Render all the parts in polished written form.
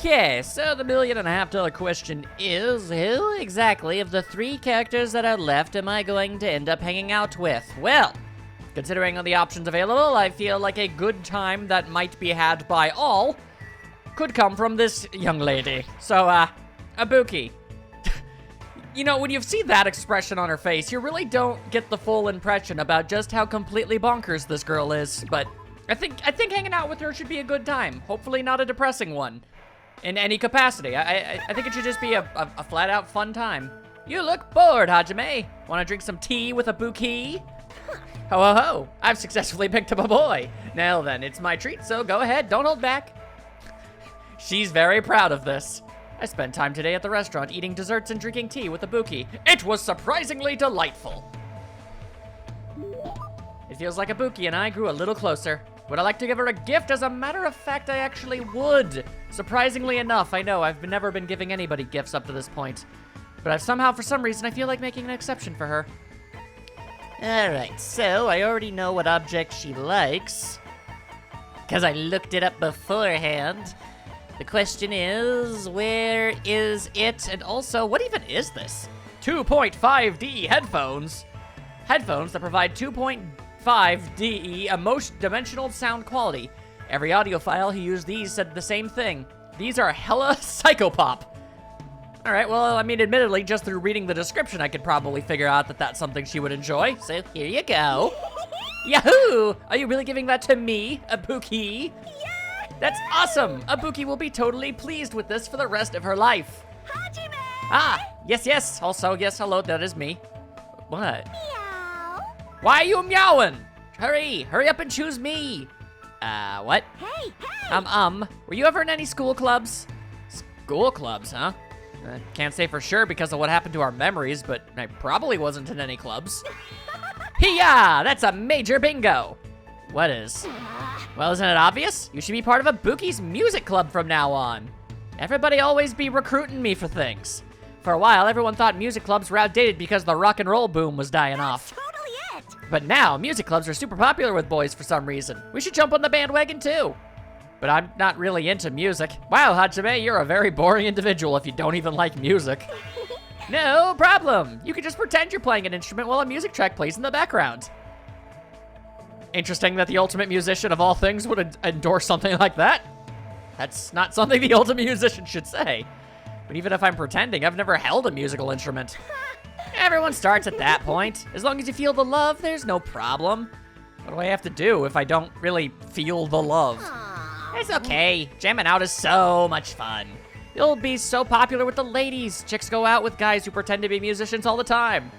Okay, so the $1.5 million question is, who exactly of the 3 characters that are left am I going to end up hanging out with? Well, considering all the options available, I feel like a good time that might be had by all could come from this young lady. So, Ibuki. You know, when you see that expression on her face, you really don't get the full impression about just how completely bonkers this girl is. But I think hanging out with her should be a good time. Hopefully not a depressing one. In any capacity. I think it should just be a flat-out fun time. You look bored, Hajime. Want to drink some tea with Ibuki? Ho ho ho, I've successfully picked up a boy. Now then, it's my treat, so go ahead, don't hold back. She's very proud of this. I spent time today at the restaurant eating desserts and drinking tea with Ibuki. It was surprisingly delightful. It feels like Ibuki and I grew a little closer. Would I like to give her a gift? As a matter of fact, I actually would. Surprisingly enough, I know I've never been giving anybody gifts up to this point. But somehow, for some reason, I feel like making an exception for her. Alright, so I already know what object she likes, because I looked it up beforehand. The question is, where is it? And also, what even is this? 2.5D headphones. Headphones that provide 2.5D dimensional sound quality. Every audiophile who used these said the same thing. These are hella psychopop. Alright, well, I mean, admittedly, just through reading the description, I could probably figure out that that's something she would enjoy. So, here you go. Yahoo! Are you really giving that to me, Ibuki? Yeah! That's awesome! Ibuki will be totally pleased with this for the rest of her life. Hajime! Ah, yes. Also, yes, hello, that is me. What? Meow. Why are you meowing? Hurry up and choose me. What? Hey! Were you ever in any school clubs? School clubs, huh? Can't say for sure because of what happened to our memories, but I probably wasn't in any clubs. Hiya! That's a major bingo! What is? Well, isn't it obvious? You should be part of Ibuki's music club from now on. Everybody always be recruiting me for things. For a while, everyone thought music clubs were outdated because the rock and roll boom was dying off. Totally it! But now, music clubs are super popular with boys for some reason. We should jump on the bandwagon too. But I'm not really into music. Wow, Hajime, you're a very boring individual if you don't even like music. No problem. You can just pretend you're playing an instrument while a music track plays in the background. Interesting that the ultimate musician of all things would endorse something like that. That's not something the ultimate musician should say. But even if I'm pretending, I've never held a musical instrument. Everyone starts at that point. As long as you feel the love, there's no problem. What do I have to do if I don't really feel the love? It's okay. Jamming out is so much fun. You'll be so popular with the ladies. Chicks go out with guys who pretend to be musicians all the time.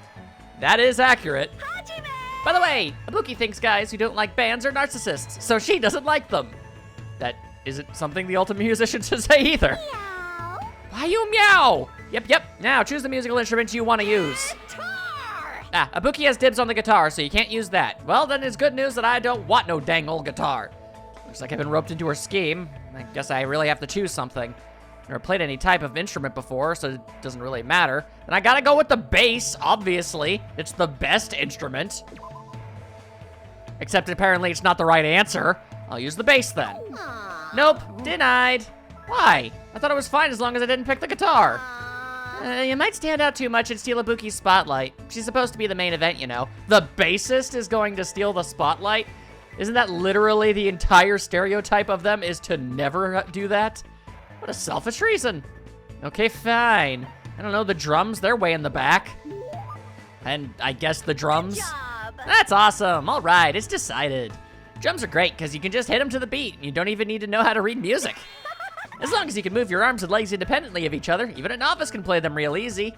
That is accurate. Hajime! By the way, Ibuki thinks guys who don't like bands are narcissists, so she doesn't like them. That isn't something the ultimate musician should say either. Meow. Why you meow? Yep. Now choose the musical instrument you want to use. Guitar! Ibuki has dibs on the guitar, so you can't use that. Well, then it's good news that I don't want no dang old guitar. Looks like I've been roped into her scheme. I guess I really have to choose something. I've never played any type of instrument before, so it doesn't really matter. And I gotta go with the bass, obviously. It's the best instrument. Except apparently it's not the right answer. I'll use the bass then. Aww. Nope, denied. Why? I thought it was fine as long as I didn't pick the guitar. You might stand out too much and steal Ibuki's spotlight. She's supposed to be the main event, you know. The bassist is going to steal the spotlight? Isn't that literally the entire stereotype of them, is to never do that? What a selfish reason. Okay, fine. I don't know, the drums, they're way in the back. And I guess the drums. Good job. That's awesome. All right, it's decided. Drums are great because you can just hit them to the beat and you don't even need to know how to read music. As long as you can move your arms and legs independently of each other, even a novice can play them real easy.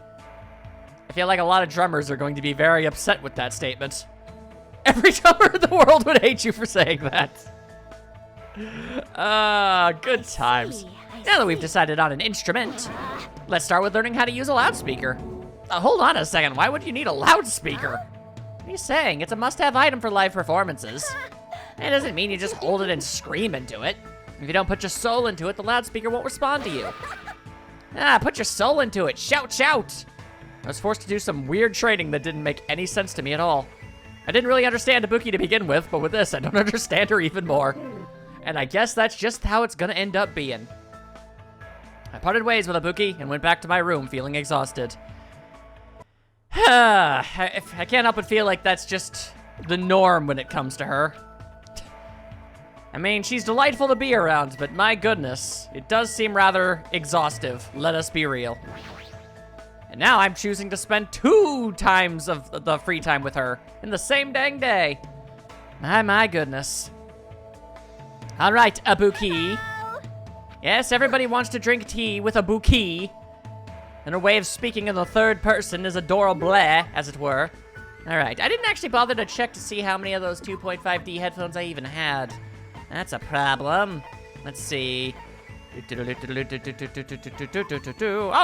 I feel like a lot of drummers are going to be very upset with that statement. Every drummer in the world would hate you for saying that. Good times. Now that we've decided on an instrument, let's start with learning how to use a loudspeaker. Hold on a second, why would you need a loudspeaker? What are you saying? It's a must-have item for live performances. It doesn't mean you just hold it and scream into it. If you don't put your soul into it, the loudspeaker won't respond to you. Put your soul into it, shout, shout. I was forced to do some weird training that didn't make any sense to me at all. I didn't really understand Ibuki to begin with, but with this, I don't understand her even more. And I guess that's just how it's gonna end up being. I parted ways with Ibuki and went back to my room feeling exhausted. I can't help but feel like that's just the norm when it comes to her. I mean, she's delightful to be around, but my goodness, it does seem rather exhaustive, let us be real. And now I'm choosing to spend 2 times of the free time with her in the same dang day. My goodness. All right, Ibuki. Yes, everybody wants to drink tea with Ibuki. And her way of speaking in the third person is adorable, as it were. All right, I didn't actually bother to check to see how many of those 2.5D headphones I even had. That's a problem. Let's see. Oh,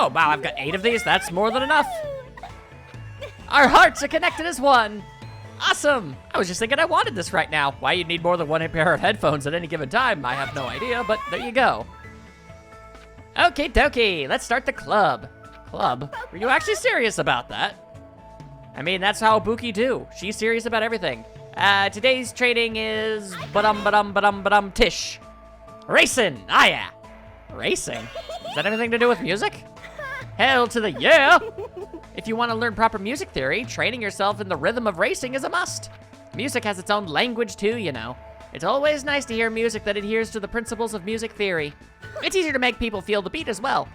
wow, I've got 8 of these. That's more than enough. Our hearts are connected as one. Awesome. I was just thinking I wanted this right now. Why you'd need more than 1 pair of headphones at any given time, I have no idea, but there you go. Okay, dokie, let's start the club. Club? Were you actually serious about that? I mean, that's how Ibuki do. She's serious about everything. Today's training is tish. Racing, ah yeah. Racing? Is that anything to do with music? Hell to the yeah! If you want to learn proper music theory, training yourself in the rhythm of racing is a must. Music has its own language too, you know. It's always nice to hear music that adheres to the principles of music theory. It's easier to make people feel the beat as well.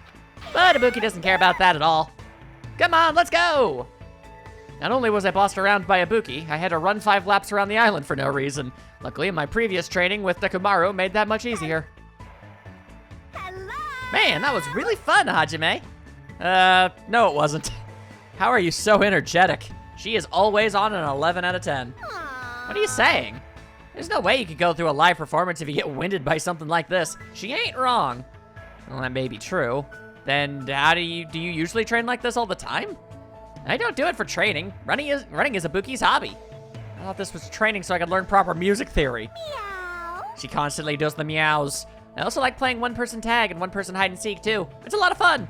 But Ibuki doesn't care about that at all. Come on, let's go! Not only was I bossed around by Ibuki, I had to run 5 laps around the island for no reason. Luckily, my previous training with Nekomaru made that much easier. Hello. Man, that was really fun, Hajime. No it wasn't. How are you so energetic? She is always on an 11 out of 10. Aww. What are you saying? There's no way you could go through a live performance if you get winded by something like this. She ain't wrong. Well, that may be true. Then how do you usually train like this all the time? I don't do it for training. Running is Ibuki's hobby. I thought this was training so I could learn proper music theory. Meow. She constantly does the meows. I also like playing 1-person tag and 1-person hide and seek too. It's a lot of fun.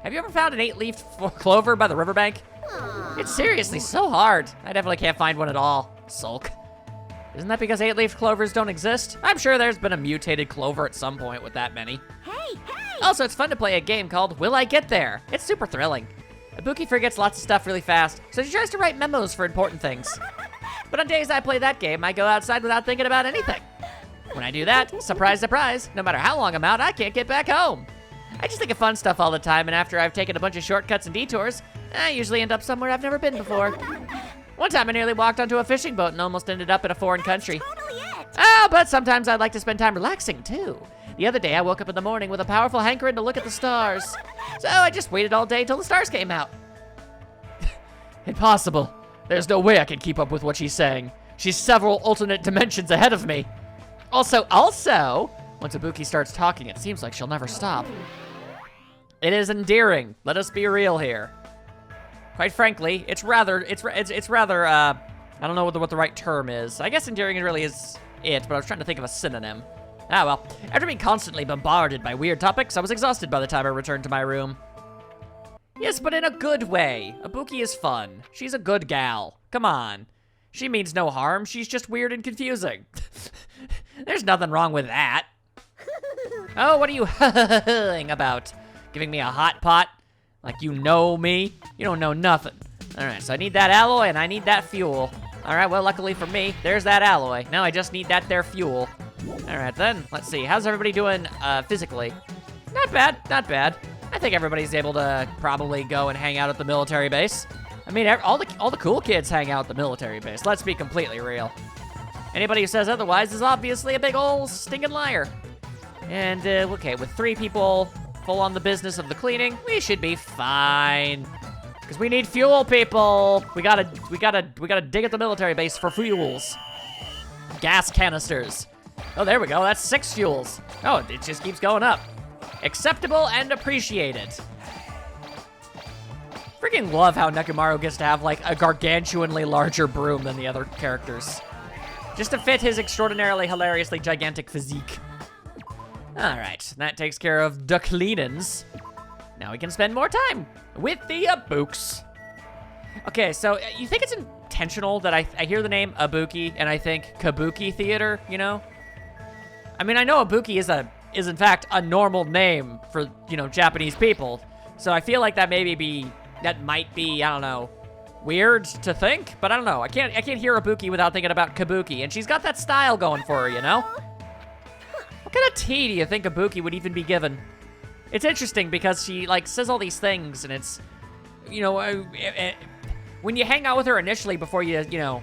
Have you ever found an 8-leafed clover by the riverbank? Aww. It's seriously so hard. I definitely can't find one at all. Sulk. Isn't that because 8-leafed clovers don't exist? I'm sure there's been a mutated clover at some point with that many. Hey. Also, it's fun to play a game called Will I Get There? It's super thrilling. Ibuki forgets lots of stuff really fast, so she tries to write memos for important things. But on days I play that game, I go outside without thinking about anything. When I do that, surprise, surprise, no matter how long I'm out, I can't get back home. I just think of fun stuff all the time, and after I've taken a bunch of shortcuts and detours, I usually end up somewhere I've never been before. One time I nearly walked onto a fishing boat and almost ended up in a foreign country. Totally it. Oh, but sometimes I'd like to spend time relaxing too. The other day I woke up in the morning with a powerful hankering to look at the stars. So I just waited all day till the stars came out. Impossible. There's no way I can keep up with what she's saying. She's several alternate dimensions ahead of me. Also, once Ibuki starts talking, it seems like she'll never stop. It is endearing. Let us be real here. Quite frankly, it's rather, I don't know what the right term is. I guess endearing really is it, but I was trying to think of a synonym. Ah well, after being constantly bombarded by weird topics, I was exhausted by the time I returned to my room. Yes, but in a good way. Ibuki is fun. She's a good gal. Come on. She means no harm, she's just weird and confusing. There's nothing wrong with that. Oh, what are you about? Giving me a hot pot? Like you know me? You don't know nothing. All right, so I need that alloy and I need that fuel. All right, well, luckily for me, there's that alloy. Now I just need that there fuel. All right, then, let's see. How's everybody doing physically? Not bad, not bad. I think everybody's able to probably go and hang out at the military base. I mean, all the cool kids hang out at the military base. Let's be completely real. Anybody who says otherwise is obviously a big ol' stinking liar. And, okay, with 3 people full on the business of the cleaning, we should be fine. Because we need fuel, people. We gotta dig at the military base for fuels. Gas canisters. Oh, there we go, that's 6 fuels. Oh, it just keeps going up. Acceptable and appreciated. Freaking love how Nekomaru gets to have like a gargantuanly larger broom than the other characters. Just to fit his extraordinarily hilariously gigantic physique. All right, that takes care of the cleanins. Now we can spend more time with the Ibooks. Okay, so you think it's intentional that I hear the name Ibuki and I think Kabuki Theater, you know? I mean, I know Ibuki is in fact a normal name for, you know, Japanese people. So I feel like that might be, I don't know, weird to think, but I don't know. I can't hear Ibuki without thinking about Kabuki, and she's got that style going for her, you know? What kind of tea do you think Ibuki would even be given? It's interesting because she, like, says all these things, and it's, you know, when you hang out with her initially before you know,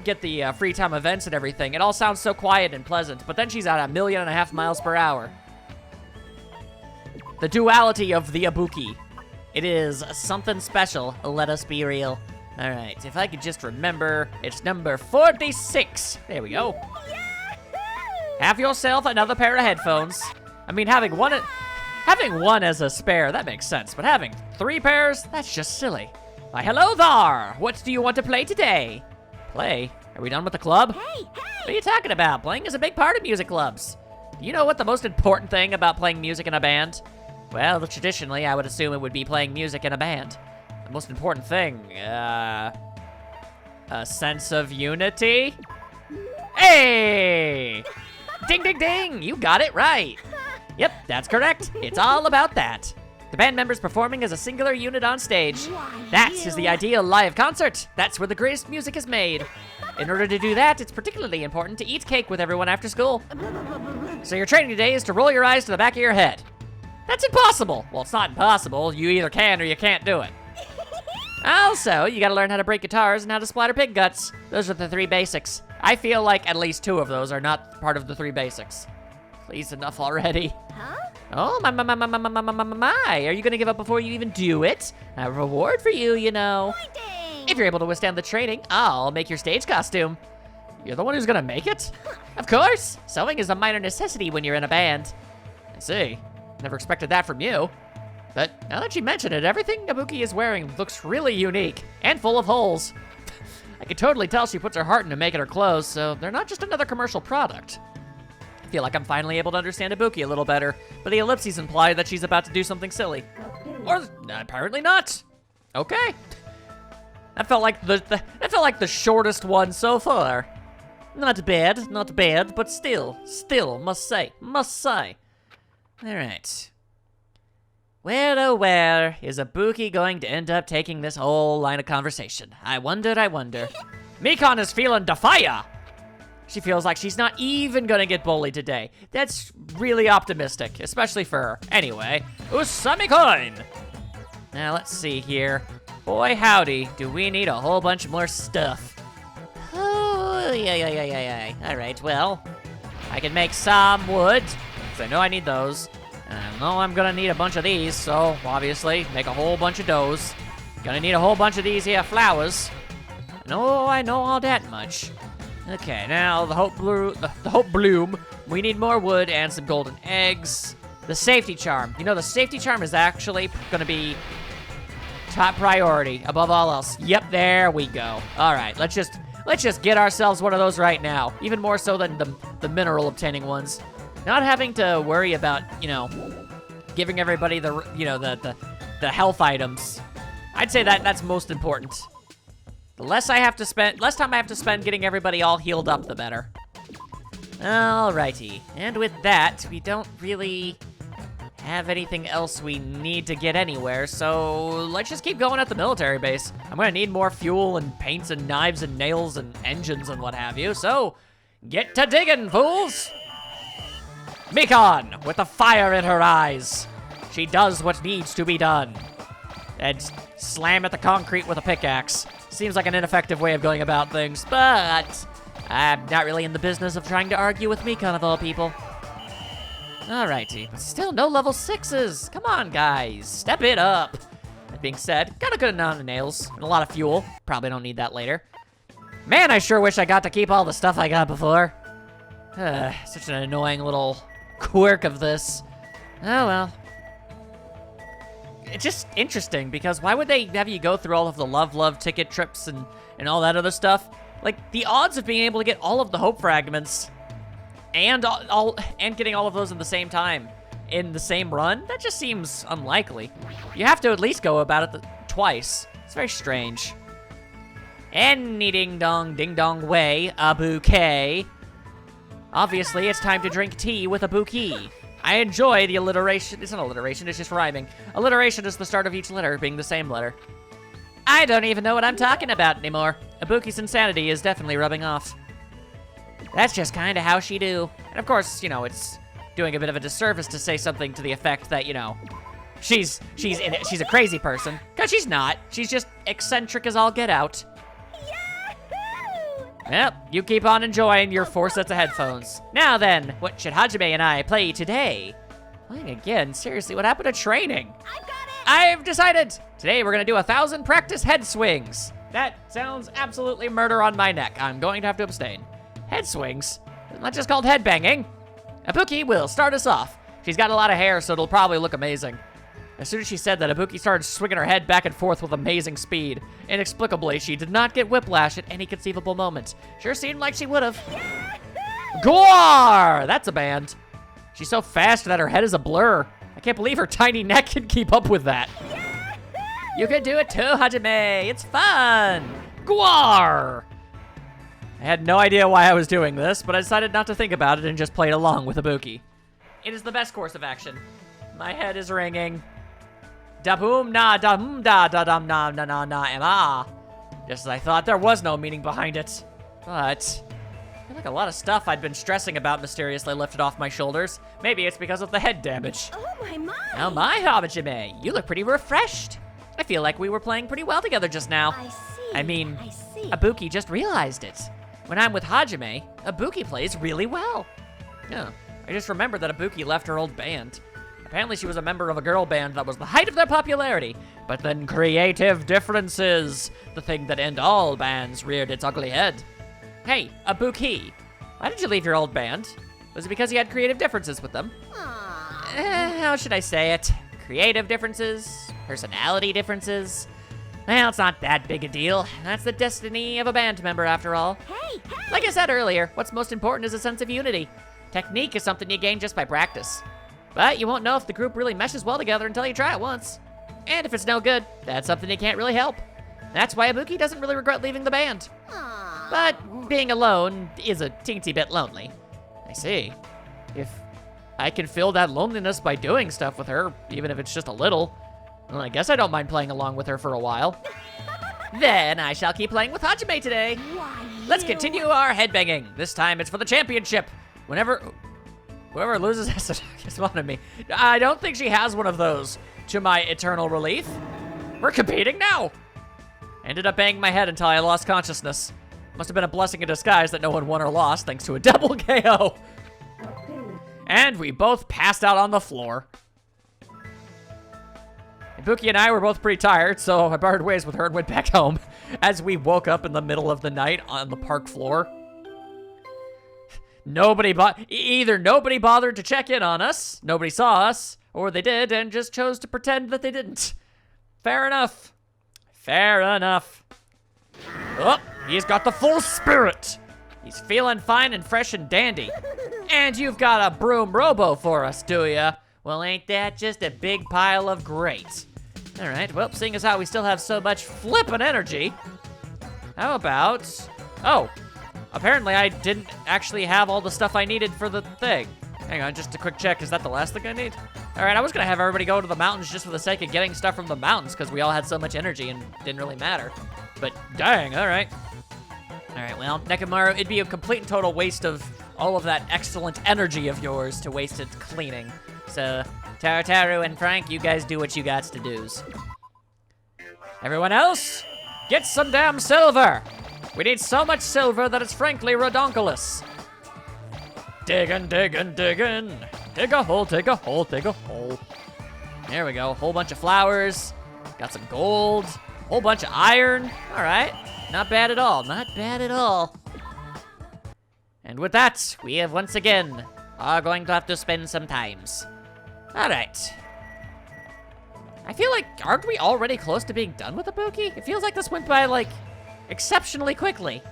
get the free time events and everything, it all sounds so quiet and pleasant, but then she's at 1.5 million miles per hour. The duality of the Ibuki. It is something special, let us be real. All right, if I could just remember, it's number 46. There we go. Have yourself another pair of headphones. I mean, having one as a spare, that makes sense, but having 3 pairs, that's just silly. Why, hello there. What do you want to play today? Play? Are we done with the club? Hey! What are you talking about? Playing is a big part of music clubs. Do you know what the most important thing about playing music in a band? Well, traditionally, I would assume it would be playing music in a band. The most important thing, a sense of unity? Hey! Ding, ding, ding! You got it right. Yep, that's correct. It's all about that. The band members performing as a singular unit on stage. That is the ideal live concert. That's where the greatest music is made. In order to do that, it's particularly important to eat cake with everyone after school. So your training today is to roll your eyes to the back of your head. That's impossible. Well, it's not impossible. You either can or you can't do it. Also, you gotta learn how to break guitars and how to splatter pig guts. Those are the 3 basics. I feel like at least 2 of those are not part of the 3 basics. Please, enough already. Huh? Oh, my. Are you gonna give up before you even do it? I have a reward for you, you know. Pointing! If you're able to withstand the training, I'll make your stage costume. You're the one who's gonna make it? Of course. Sewing is a minor necessity when you're in a band. I see. Never expected that from you. But now that you mention it, everything Ibuki is wearing looks really unique and full of holes. I can totally tell she puts her heart into making her clothes, so they're not just another commercial product. I feel like I'm finally able to understand Ibuki a little better, but the ellipses imply that she's about to do something silly. Or apparently not. Okay. That felt like the shortest one so far. Not bad, but still, must say. All right. Where, oh where, is Ibuki going to end up taking this whole line of conversation? I wonder. Mikon is feeling the fire. She feels like she's not even gonna get bullied today. That's really optimistic, especially for her. Anyway, Usami-kun! Now, let's see here. Boy, howdy, do we need a whole bunch more stuff. Oh, yeah. All right, well, I can make some wood, because I know I need those. And I know I'm gonna need a bunch of these, so obviously, make a whole bunch of those. Gonna need a whole bunch of these here flowers. I know all that much. Okay, now the hope bloom. We need more wood and some golden eggs. The safety charm. You know, the safety charm is actually gonna be top priority above all else. Yep, there we go. All right, let's just get ourselves one of those right now. Even more so than the mineral obtaining ones. Not having to worry about, you know, giving everybody the health items. I'd say that's most important. The less time I have to spend getting everybody all healed up, the better. Alrighty, and with that, we don't really have anything else we need to get anywhere, so let's just keep going at the military base. I'm gonna need more fuel and paints and knives and nails and engines and what have you, so get to digging, fools! Mikon, with the fire in her eyes. She does what needs to be done. And slam at the concrete with a pickaxe. Seems like an ineffective way of going about things, but I'm not really in the business of trying to argue with Mikon of all people. Alrighty, but still no level 6s. Come on, guys, step it up. That being said, got a good amount of nails and a lot of fuel. Probably don't need that later. Man, I sure wish I got to keep all the stuff I got before. Such an annoying little quirk of this. Oh well. It's just interesting because why would they have you go through all of the love ticket trips and all that other stuff? Like, the odds of being able to get all of the hope fragments and getting all of those at the same time in the same run, that just seems unlikely. You have to at least go about it twice. It's very strange. Any ding dong way, a bouquet. Obviously, it's time to drink tea with Ibuki. I enjoy the alliteration. It's not alliteration, it's just rhyming. Alliteration is the start of each letter being the same letter. I don't even know what I'm talking about anymore. Ibuki's insanity is definitely rubbing off. That's just kind of how she do. And of course, you know, it's doing a bit of a disservice to say something to the effect that, you know, she's a crazy person. Because she's not. She's just eccentric as all get out. Yahoo! Yep, you keep on enjoying your 4 sets of headphones. Now then, what should Hajime and I play today? Playing again? Seriously, what happened to training? I got it! I've decided! Today we're gonna do 1,000 practice head swings. That sounds absolutely murder on my neck. I'm going to have to abstain. Head swings? Isn't that just called headbanging? Ibuki will start us off. She's got a lot of hair, so it'll probably look amazing. As soon as she said that, Ibuki started swinging her head back and forth with amazing speed. Inexplicably, she did not get whiplash at any conceivable moment. Sure seemed like she would've. Gwar! That's a band. She's so fast that her head is a blur. I can't believe her tiny neck can keep up with that. You can do it too, Hajime. It's fun. Gwar! I had no idea why I was doing this, but I decided not to think about it and just played along with Ibuki. It is the best course of action. My head is ringing. Da boom na da da da dum na na na na ma. Just as I thought, there was no meaning behind it. But I feel like a lot of stuff I'd been stressing about mysteriously lifted off my shoulders. Maybe it's because of the head damage. Oh my! Oh my, Hajime, you look pretty refreshed. I feel like we were playing pretty well together just now. I see. I mean, I see. Ibuki just realized it. When I'm with Hajime, Ibuki plays really well. Yeah, I just remembered that Ibuki left her old band. Apparently she was a member of a girl band that was the height of their popularity, but then creative differences, the thing that end all bands, reared its ugly head. Hey, Ibuki, why did you leave your old band? Was it because you had creative differences with them? Aw. How should I say it? Creative differences? Personality differences? Well, it's not that big a deal. That's the destiny of a band member, after all. Hey! Like I said earlier, what's most important is a sense of unity. Technique is something you gain just by practice. But you won't know if the group really meshes well together until you try it once. And if it's no good, that's something you can't really help. That's why Ibuki doesn't really regret leaving the band. Aw. But being alone is a teensy bit lonely. I see. If I can fill that loneliness by doing stuff with her, even if it's just a little, well, I guess I don't mind playing along with her for a while. Then I shall keep playing with Hajime today. Why, Let's you- continue our headbanging. This time it's for the championship. Whoever loses has to kiss one of me. I don't think she has one of those, to my eternal relief. We're competing now. I ended up banging my head until I lost consciousness. Must have been a blessing in disguise that no one won or lost thanks to a double KO. And we both passed out on the floor. Ibuki and I were both pretty tired, so I parted ways with her and went back home as we woke up in the middle of the night on the park floor. Either nobody bothered to check in on us, nobody saw us, or they did and just chose to pretend that they didn't. Fair enough. Fair enough. Oh, he's got the full spirit. He's feeling fine and fresh and dandy. And you've got a broom robo for us, do ya? Well, ain't that just a big pile of great? All right, well, seeing as how we still have so much flippin' energy, how about... Oh, apparently I didn't actually have all the stuff I needed for the thing. Hang on, just a quick check. Is that the last thing I need? All right, I was gonna have everybody go to the mountains just for the sake of getting stuff from the mountains because we all had so much energy and didn't really matter. But dang, all right. All right, well, Nekomaru, it'd be a complete and total waste of all of that excellent energy of yours to waste it cleaning. So, Tarataru and Frank, you guys do what you got to do's. Everyone else, get some damn silver. We need so much silver that it's frankly redonkulous. Diggin', diggin', diggin'. Dig a hole, dig a hole, dig a hole. There we go, whole bunch of flowers. Got some gold, whole bunch of iron. All right, not bad at all, not bad at all. And with that, we have once again are going to have to spend some times. All right. I feel like, aren't we already close to being done with Ibuki? It feels like this went by, like, exceptionally quickly.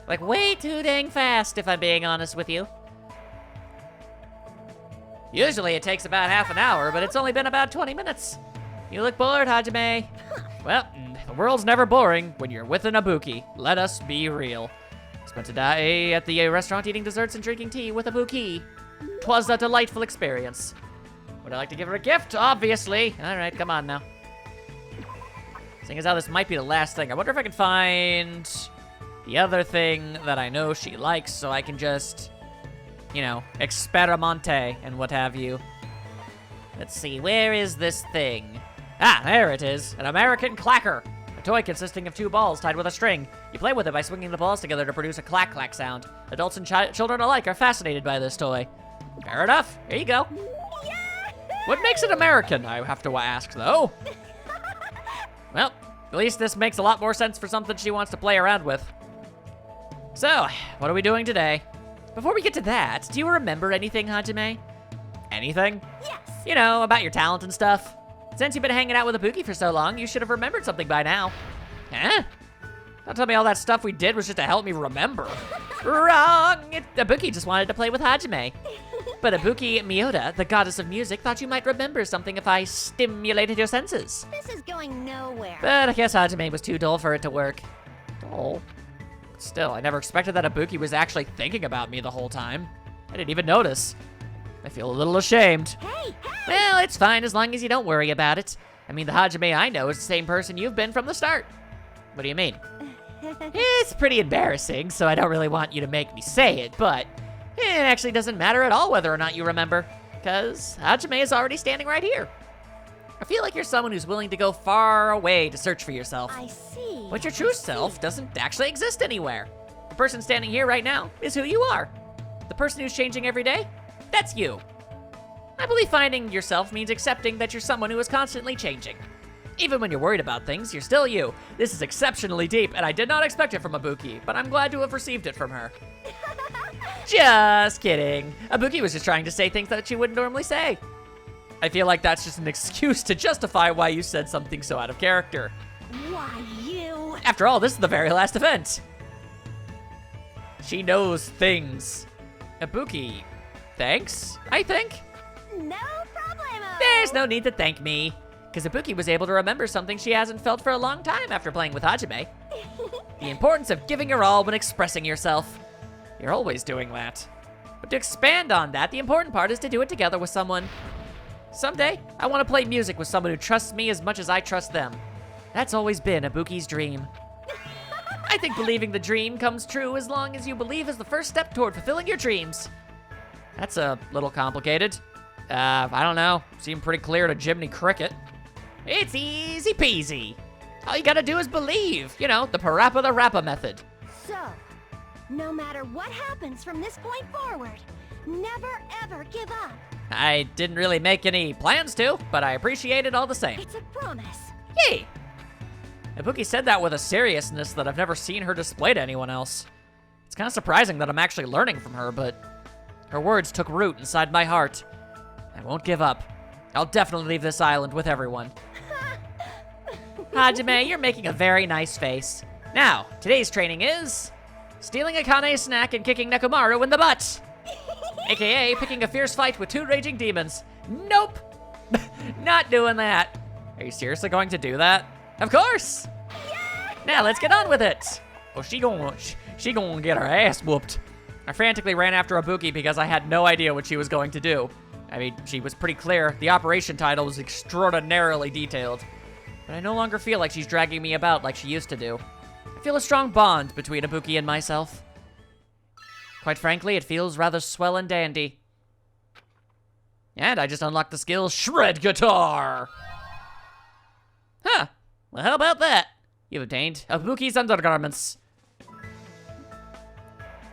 Like, way too dang fast, if I'm being honest with you. Usually it takes about half an hour, but it's only been about 20 minutes. You look bored, Hajime. Well, the world's never boring when you're with an Ibuki. Let us be real. Spent a day at the restaurant eating desserts and drinking tea with Ibuki. 'twas a delightful experience. Would I like to give her a gift? Obviously. All right, come on now. Seeing as how this might be the last thing, I wonder if I can find the other thing that I know she likes so I can just, you know, experimente and what have you. Let's see, where is this thing? Ah, there it is. An American clacker. A toy consisting of 2 balls tied with a string. You play with it by swinging the balls together to produce a clack-clack sound. Adults and children alike are fascinated by this toy. Fair enough. Here you go. What makes it American, I have to ask, though? Well, at least this makes a lot more sense for something she wants to play around with. So, what are we doing today? Before we get to that, do you remember anything, Hajime? Anything? Yes. You know, about your talent and stuff. Since you've been hanging out with Ibuki for so long, you should have remembered something by now. Huh? Don't tell me all that stuff we did was just to help me remember. Wrong! Ibuki just wanted to play with Hajime. But Ibuki Miyoda, the goddess of music, thought you might remember something if I stimulated your senses. This is going nowhere. But I guess Hajime was too dull for it to work. Dull? Still, I never expected that Ibuki was actually thinking about me the whole time. I didn't even notice. I feel a little ashamed. Hey! Well, it's fine as long as you don't worry about it. I mean, the Hajime I know is the same person you've been from the start. What do you mean? It's pretty embarrassing, so I don't really want you to make me say it, but it actually doesn't matter at all whether or not you remember, because Hajime is already standing right here. I feel like you're someone who's willing to go far away to search for yourself. I see. But your true self doesn't actually exist anywhere. The person standing here right now is who you are. The person who's changing every day, that's you. I believe finding yourself means accepting that you're someone who is constantly changing. Even when you're worried about things, you're still you. This is exceptionally deep, and I did not expect it from Ibuki, but I'm glad to have received it from her. Just kidding. Ibuki was just trying to say things that she wouldn't normally say. I feel like that's just an excuse to justify why you said something so out of character. Why, you... After all, this is the very last event. She knows things. Ibuki, thanks, I think? No problemo. There's no need to thank me, because Ibuki was able to remember something she hasn't felt for a long time after playing with Hajime. The importance of giving your all when expressing yourself. You're always doing that. But to expand on that, the important part is to do it together with someone. Someday, I want to play music with someone who trusts me as much as I trust them. That's always been Ibuki's dream. I think believing the dream comes true as long as you believe is the first step toward fulfilling your dreams. That's a little complicated. I don't know. Seemed pretty clear to Jiminy Cricket. It's easy peasy. All you gotta do is believe. You know, the Parappa the Rappa method. So, no matter what happens from this point forward, never ever give up. I didn't really make any plans to, but I appreciate it all the same. It's a promise. Yay! Ibuki said that with a seriousness that I've never seen her display to anyone else. It's kind of surprising that I'm actually learning from her, but her words took root inside my heart. I won't give up. I'll definitely leave this island with everyone. Hajime, you're making a very nice face. Now, today's training is stealing a Kane snack and kicking Nekomaru in the butt. AKA picking a fierce fight with 2 raging demons. Nope. Not doing that. Are you seriously going to do that? Of course. Now let's get on with it. Oh, she gonna get her ass whooped. I frantically ran after Ibuki because I had no idea what she was going to do. I mean, she was pretty clear. The operation title was extraordinarily detailed. But I no longer feel like she's dragging me about like she used to do. I feel a strong bond between Ibuki and myself. Quite frankly, it feels rather swell and dandy. And I just unlocked the skill Shred Guitar. Huh. Well, how about that? You've obtained Ibuki's undergarments.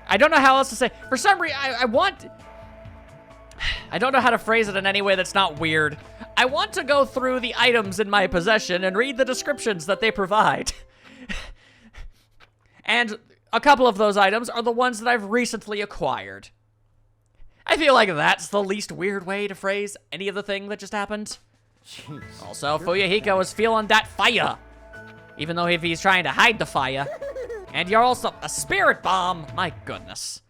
I don't know how else to say. For some reason, I don't know how to phrase it in any way that's not weird. I want to go through the items in my possession and read the descriptions that they provide. And a couple of those items are the ones that I've recently acquired. I feel like that's the least weird way to phrase any of the thing that just happened. Jeez. Also, Fuyuhiko is feeling that fire. Even though if he's trying to hide the fire. And you're also a spirit bomb. My goodness.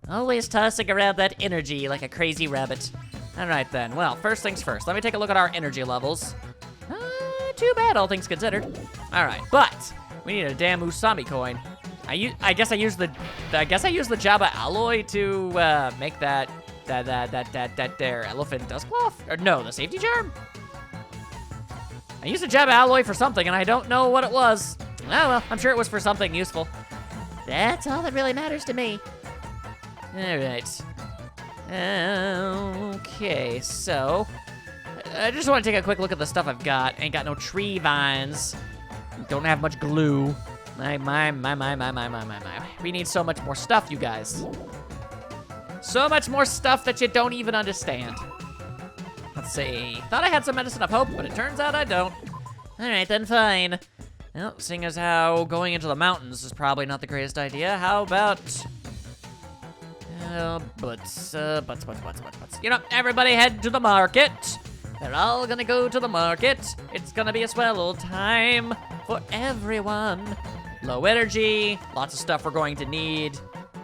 Always tossing around that energy like a crazy rabbit. All right then, well, first things first. Let me take a look at our energy levels. Too bad, all things considered. All right, but we need a damn Usami coin. I guess I used the Jabba alloy to make that there elephant dust cloth? Or no, the safety charm? I used a gem alloy for something, and I don't know what it was. Oh, well, I'm sure it was for something useful. That's all that really matters to me. All right. Okay, so I just want to take a quick look at the stuff I've got. Ain't got no tree vines. Don't have much glue. My. We need so much more stuff, you guys. So much more stuff that you don't even understand. Let's see. Thought I had some medicine of hope, but it turns out I don't. All right, then fine. Well, seeing as how going into the mountains is probably not the greatest idea, how about... butts. You know, everybody head to the market. They're all gonna go to the market. It's gonna be a swell old time for everyone. Low energy, lots of stuff we're going to need.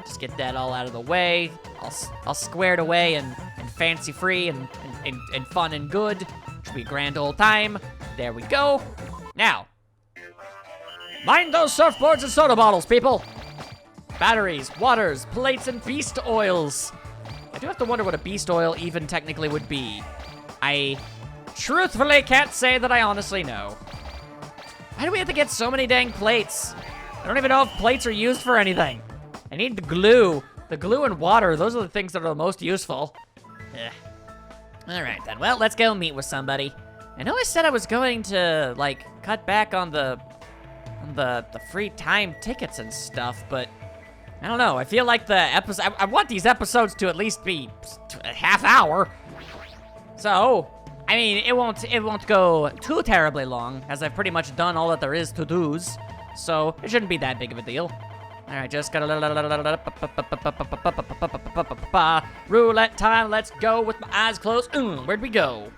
Just get that all out of the way. All squared away and fancy free and fun and good. Should be a grand old time. There we go. Now, mind those surfboards and soda bottles, people. Batteries, waters, plates, and beast oils. I do have to wonder what a beast oil even technically would be. I truthfully can't say that I honestly know. Why do we have to get so many dang plates? I don't even know if plates are used for anything. I need the glue. The glue and water, those are the things that are the most useful. Ugh. All right then, well, let's go meet with somebody. I know I said I was going to, like, cut back on the free time tickets and stuff, but I don't know. I feel like the episode, I want these episodes to at least be a half hour. So, I mean, it won't go too terribly long, as I've pretty much done all that there is to do's. So, it shouldn't be that big of a deal. All right, just gotta roulette time. Let's go with my eyes closed. Where'd we go?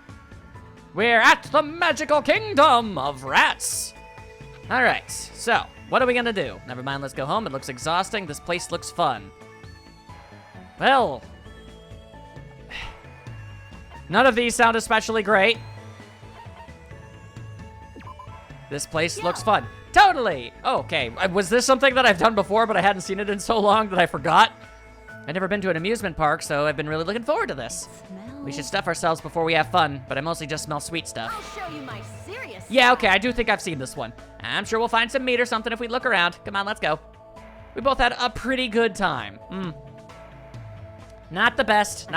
We're at the magical kingdom of rats. All right, so what are we gonna do? Never mind, let's go home. It looks exhausting. This place looks fun. Well, none of these sound especially great. This place looks fun. Totally. Okay, was this something that I've done before, but I hadn't seen it in so long that I forgot? I've never been to an amusement park, so I've been really looking forward to this. We should stuff ourselves before we have fun, but I mostly just smell sweet stuff. I'll show you my serious Yeah, okay, I do think I've seen this one. I'm sure we'll find some meat or something if we look around. Come on, let's go. We both had a pretty good time. Not the best,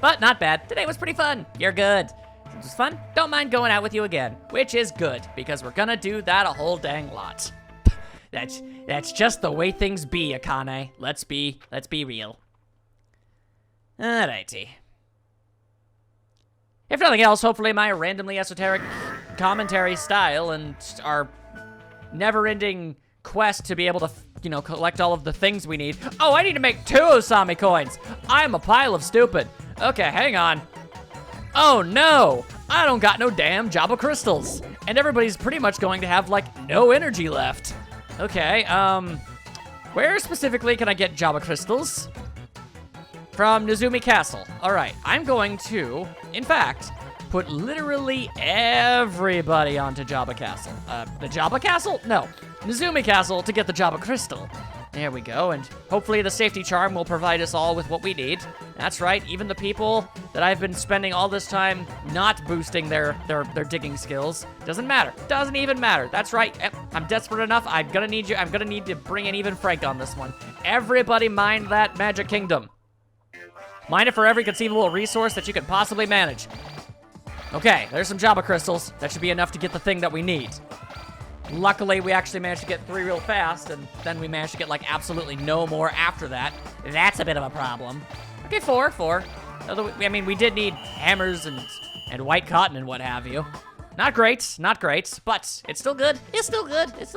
but not bad. Today was pretty fun. You're good. It was fun. Don't mind going out with you again, which is good, because we're gonna do that a whole dang lot. That's just the way things be, Akane. Let's be real. Alrighty. If nothing else, hopefully my randomly esoteric commentary style and our never-ending quest to be able to, you know, collect all of the things we need. Oh, I need to make 2 Osami coins. I'm a pile of stupid. Okay, hang on. Oh no, I don't got no damn Java crystals. And everybody's pretty much going to have, like, no energy left. Okay, where specifically can I get Java crystals? From Nezumi Castle. All right, I'm going to, in fact, put literally everybody onto Java Castle. The Java Castle? No, Nezumi Castle to get the Java crystal. There we go, and hopefully the safety charm will provide us all with what we need. That's right, even the people that I've been spending all this time not boosting their digging skills. Doesn't matter, doesn't even matter. That's right, I'm desperate enough, I'm gonna need to bring in even Frank on this one. Everybody mine that magic kingdom. Mine it for every conceivable resource that you could possibly manage. Okay, there's some Java crystals. That should be enough to get the thing that we need. Luckily, we actually managed to get 3 real fast, and then we managed to get, like, absolutely no more after that. That's a bit of a problem. Okay, 4. Although, I mean, we did need hammers and white cotton and what have you. Not great, but it's still good. It's still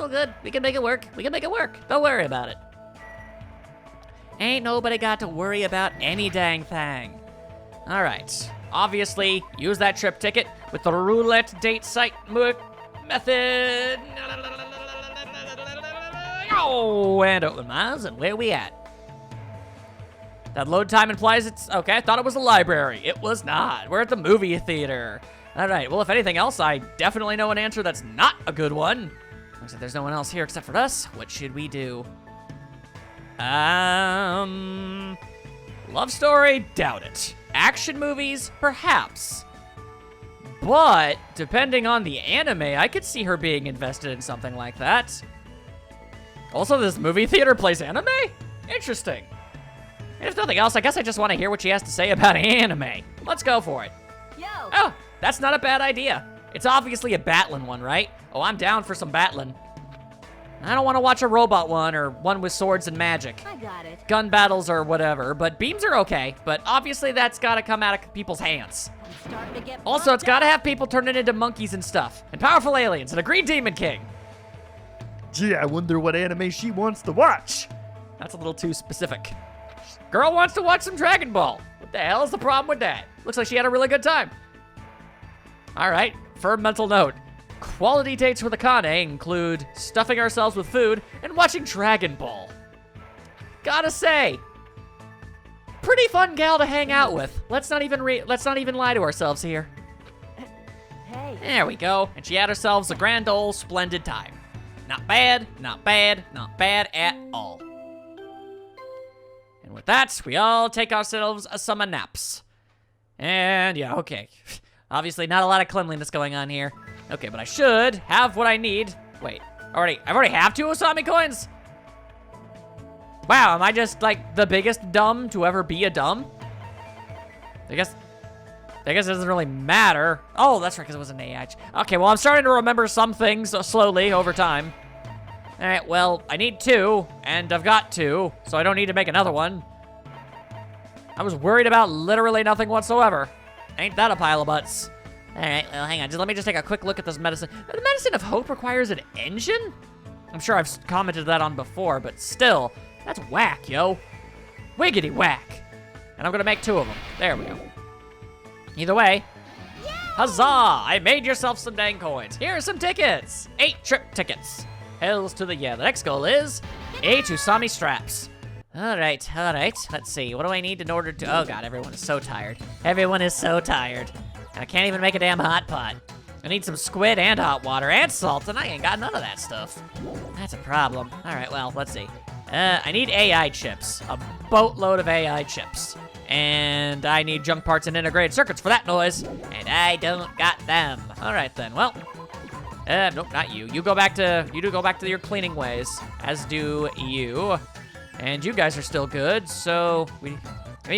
good. We can make it work. Don't worry about it. Ain't nobody got to worry about any dang thing. All right. Obviously, use that trip ticket with the roulette date site method. Oh, and open miles, and where we at? That load time implies it's, okay, I thought it was a library. It was not. We're at the movie theater. All right, well, if anything else, I definitely know an answer that's not a good one. Looks like there's no one else here except for us. What should we do? Love story? Doubt it. Action movies? Perhaps. But, depending on the anime, I could see her being invested in something like that. Also, this movie theater plays anime? Interesting. And if nothing else, I guess I just want to hear what she has to say about anime. Let's go for it. Yo! Oh, that's not a bad idea. It's obviously a battling one, right? Oh, I'm down for some battling. I don't want to watch a robot one or one with swords and magic. I got it. Gun battles or whatever, but beams are okay. But obviously that's got to come out of people's hands. I'm starting to get Also, it's pumped got to up. have people turning into monkeys and stuff. And powerful aliens and a green demon king. Gee, I wonder what anime she wants to watch. That's a little too specific. Girl wants to watch some Dragon Ball. What the hell is the problem with that? Looks like she had a really good time. All right, firm mental note. Quality dates with Akane include stuffing ourselves with food and watching Dragon Ball. Gotta say, pretty fun gal to hang out with. Let's not even lie to ourselves here. Hey. There we go. And she had herself a grand old splendid time. Not bad, not bad, not bad at all. And with that, we all take ourselves some naps. And yeah, okay. Obviously not a lot of cleanliness going on here. Okay, but I should have what I need. Wait, I already have 2 Osami coins? Wow, am I just like the biggest dumb to ever be a dumb? I guess it doesn't really matter. Oh, that's right, because it was an AI. Okay, well, I'm starting to remember some things slowly over time. All right, well, I need 2, and I've got 2, so I don't need to make another one. I was worried about literally nothing whatsoever. Ain't that a pile of butts? All right, well, hang on. Let me take a quick look at this medicine. The medicine of hope requires an engine? I'm sure I've commented that on before, but still, that's whack, yo. Wiggity whack. And I'm gonna make 2 of them. There we go. Either way, huzzah! I made yourself some dang coins. Here are some tickets. 8 trip tickets. Hells to the yeah. The next goal is 8 Usami straps. All right. Let's see. What do I need in order to... Oh, God, everyone is so tired. Everyone is so tired. I can't even make a damn hot pot. I need some squid and hot water and salt, and I ain't got none of that stuff. That's a problem. All right, well, let's see. I need AI chips. A boatload of AI chips. And I need junk parts and integrated circuits for that noise. And I don't got them. All right, then. Well... nope, not you. You do go back to your cleaning ways, as do you. And you guys are still good, so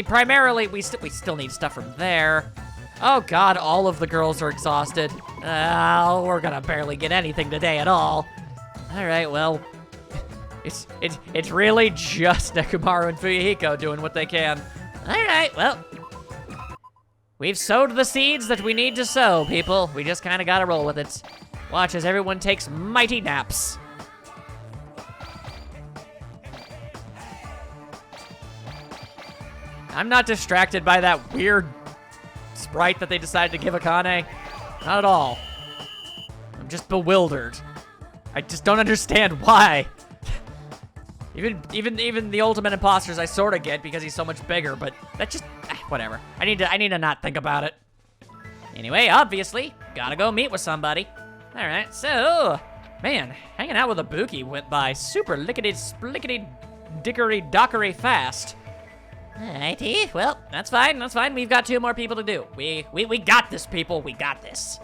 primarily we still need stuff from there. Oh God, all of the girls are exhausted. We're gonna barely get anything today at all. All right, well, it's really just Nekomaru and Fuyuhiko doing what they can. All right, well, we've sowed the seeds that we need to sow, people. We just kind of gotta roll with it. Watch as everyone takes mighty naps. I'm not distracted by that weird sprite that they decided to give Akane. Not at all. I'm just bewildered. I just don't understand why. Even the ultimate imposters I sort of get because he's so much bigger, but that just whatever. I need to not think about it. Anyway, obviously, gotta go meet with somebody. All right, so man, hanging out with Ibuki went by super lickety dickery dockery fast. Alrighty, well, that's fine. We've got 2 more people to do. We got this, people. We got this.